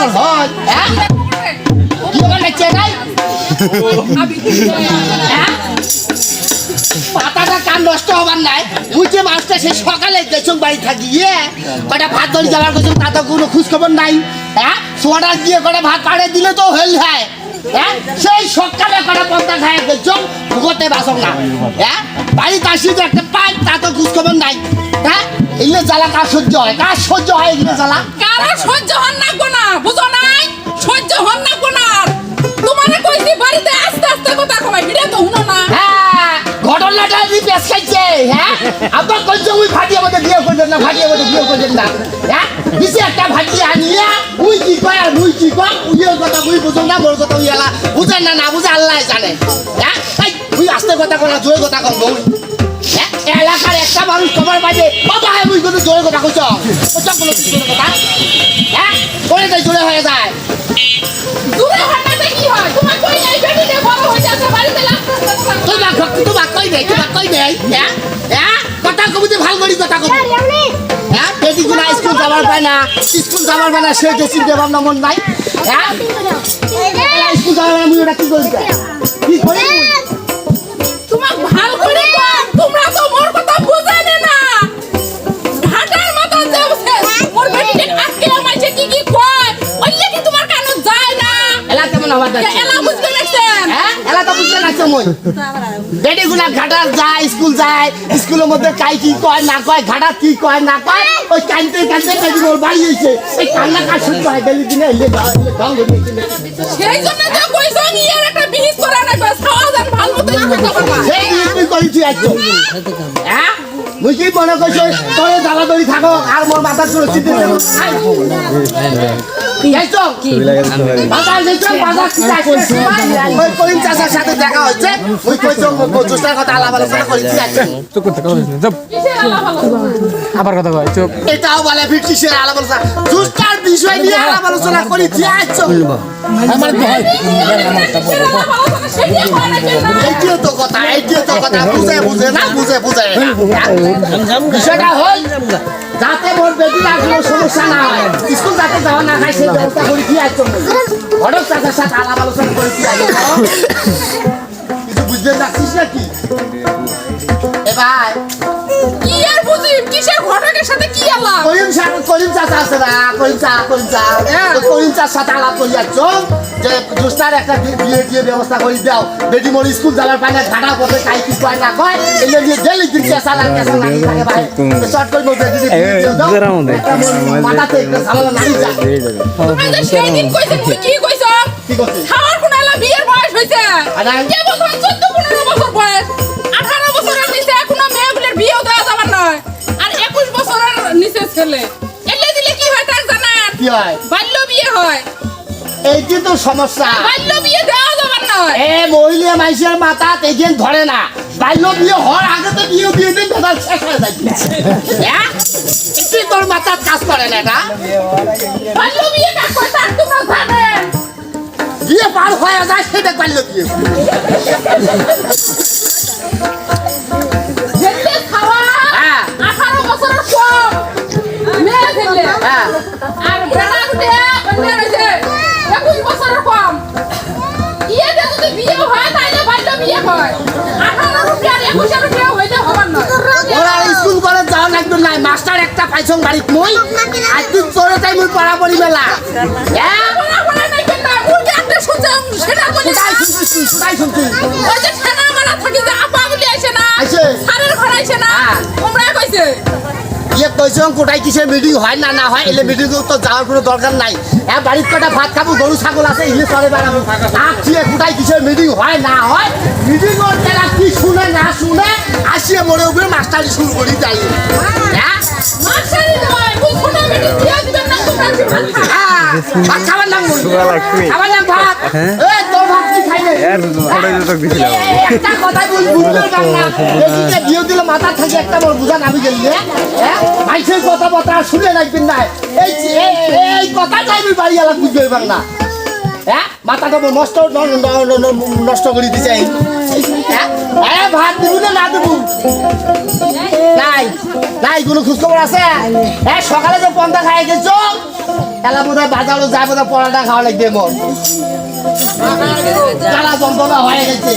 পাগল হয় কি বলে চেনাই পাতাটা কান নষ্ট হবার নাই বুঝছে মাছটা সে সকালে দেশক বাড়ি থাকি কটা ভাত ধরে যাওয়ার কথা তাতে কোনো খোঁজ খবর নাই সোয়াটা দিয়ে কটা ভাত পাড়ে দিলে তো হইল হয় সেই সকালে কটা পন্থা খায় দেখছং ভুগতে বাসক না বাড়িতে আসি যে একটা পাই তা তো খোঁজ খবর নাই এগুলো জ্বালা কার সহ্য হয় এগুলো জ্বালা কারা সহ্য হন না গোনা বুঝো নাই সহ্য হন না গোনা তোমারে কইছি বাড়িতে আস্তে আস্তে কথা কই ভিডিও তো হুনো না ঘটনাটা দি পেছ খাইছে আব্বা কইছো ওই ফাটিয়ে মধ্যে বিয়ে করবেন না দিছে একটা ফাটি আনিয়া উই কি কয় আর মুই কি কয় উইয়ের কথা মুই বুঝো না মোর কথা উইয়ালা বুঝে না বুঝে আল্লাহ জানে তুই আস্তে কথা কলা জোরে কথা কম বউ এলাকার একটা মানুষ খবর পাইছে বাবা মুই কত জোরে কথা কইছ কথা করে তাই জোরে হয়ে যায় দূরে হাঁটাতে কি হয় তোমার কই নাই বেটিতে বড় হয়ে যাচ্ছে বাড়িতে লাগতে তোমার কই দেই কথা কবুতে ভাল করি কথা কব বেটি গুনা স্কুল যাবার পায় না সে যে চিন্তা ভাবনা মন নাই স্কুল যাবার মুই ওটা কি করি তোমাক ভাল করে কম তোমরা তো মোর কথা বুঝাইনে না হাঁটার মত যাচ্ছে মোর বেটিকে আজকে আমাইছে কি কয় ওইলে কি তোমার কানে যায় না এলা কেমন আবার যাচ্ছে এলা বুঝতে লাগছেন এলা তো বুঝতে লাগছে মই বেটি গুনা ঘাটার যায় স্কুল যায় স্কুলের মধ্যে কাই কি কয় না কয় ঘাটার কি কয় না কয় ওই কানতে মোর বাড়ি হইছে এই কান্না কাজ শুরু হয় গেলি দিনে এলে গাও সেই জন্য তো কইছো ইয়ার একটা বিহিত করে না কয় সাওয়াজান ভালো মতো কথা বলবা সেই তুই কইছি আজকে মুই কি মনে কইছো তোরে জ্বালা দড়ি থাকো আর মোর মাথা সুরক্ষিত করিম চাচার সাথে দেখা হচ্ছে ওই কইছো জোস্টার কথা আলাপ আলোচনা করেছি আবার কথা কয় চুপ এটাও বলে কিসের আলাপ আলোচনা জোস্টার বিষয় নিয়ে আলাপ আলোচনা করেছি আমার এইটিও তো কথা বুঝে না বিষয়টা হল যাতে মোর বেটি কোনো সমস্যা না হয় স্কুল যাতে যাওয়া না খায় সেই ব্যবস্থা করে দিয়ে আসছো ঘটক চাচার সাথে আলাপ আলোচনা করেছি কিছু বুঝতে পারছিস নাকি এবার কি আর বুঝি কিসের ঘটকের সাথে কি আলাপ করিম চাচা আছে না করিম চাচার সাথে আলাপ করে যাচ্ছ যে জোস্টার একটা বিয়ে ব্যবস্থা করে দাও বেটি মোর স্কুল যাওয়ার পায় না ঘাটা পথে কাই কি কয় না কয় এলে নিয়ে ডেলি দিন কেসা লাগে ভাই শর্ট করে বলতে যদি মাথাতে একটা সালানা নাড়ি যায় আজ সেই দিন কইছেন তুই কি কইছ খাওয়ার কোন এলা বিয়ের বয়স হইছে কে বলছেন 14-15 বছর বয়স 18 বছরের নিচে এখনো মেয়েগুলোর বিয়েও দেওয়া যাবে না আর 21 বছরের নিচে ছেলে এলে দিলে কি হয় তার জানেন কি হয় বাল্য বিয়ে হয় এইটি তো সমস্যা বাল্য বিয়ে দেওয়া যাবে না মহিলা মাইসের মাথা তেজেন ধরে না বাল্য বিয়ে হওয়ার আগে তো বিয়ে দিন বেদাল শেষ হয়ে যাচ্ছে তোর মাথা কাজ করে না এটা বাল্য বিয়ে কাজ করে তার তোমরা জানেন বিয়ে পার হয়ে যায় সেটা বাল্য বিয়ে যেতে খাওয়া 18 বছরের কম মেয়ে ছেলে আর বেড়া উঠে অন্য রয়েছে 21 বছরের কম ইয়েতে যদি বিয়ে হয় তাইলে বাল্য বিয়ে হয় 18 রুপিয়া আর 21 রুপিয়া হইলে হবার নয় ওরা স্কুল কলেজ যাওয়া লাগবে না মাস্টার একটা পাইছং বাড়িত মই আজ দিন তোরে তাই মই পড়াপড়ি মেলা পড়া নাই কেন মুরগি একটা শুনছে সেটা বলি তাই শুনছি ওই যে ছানা মারা থাকি যে আপা বলি আইছে না সারের ঘর আইছে না তোমরা কইছে কইছং কোটাই কিসের মিটিং হয় না হয় এলে মিটিং তো যাওয়ার কোনো দরকার নাই বাড়ির কটা ভাত খাবো গরু ছাগল আছে ইলে চলে বেড়াবো আসিয়ে কোটাই কিসের মিটিং হয় না হয় মিটিং তারা কি শুনে না শুনে আসিয়ে মরে উপরে মাস্টারি শুরু করি যাই মাস্টারি নয় বুঝুনে মিটিং দিয়ে দিবেন না তোমরা ভাত খাবার নাম খাবার নাম ভাত এই তোর ভাত কি খাইলে একটা কথা বুঝতে পারলাম না বিয়ে দিলে মাথা থেকে একটা বড় বুঝা নামি গেলি মাইসের কথা শুনে রাখবেন না এই কথা চাইবি বাড়ি এলাকা বুঝতে পারবেন না মাথাটা নষ্ট করে দিছে ভাত দিব না দেবো নাই কোনো খোঁজখবর আছে সকালে যে পন্থা খাই গেছো এলা বোধ হয় বাজারও যায় বোধ হয় পড়াটা খাওয়া লাগবে মোর জ্বালা যন্ত্রণা হয়ে গেছে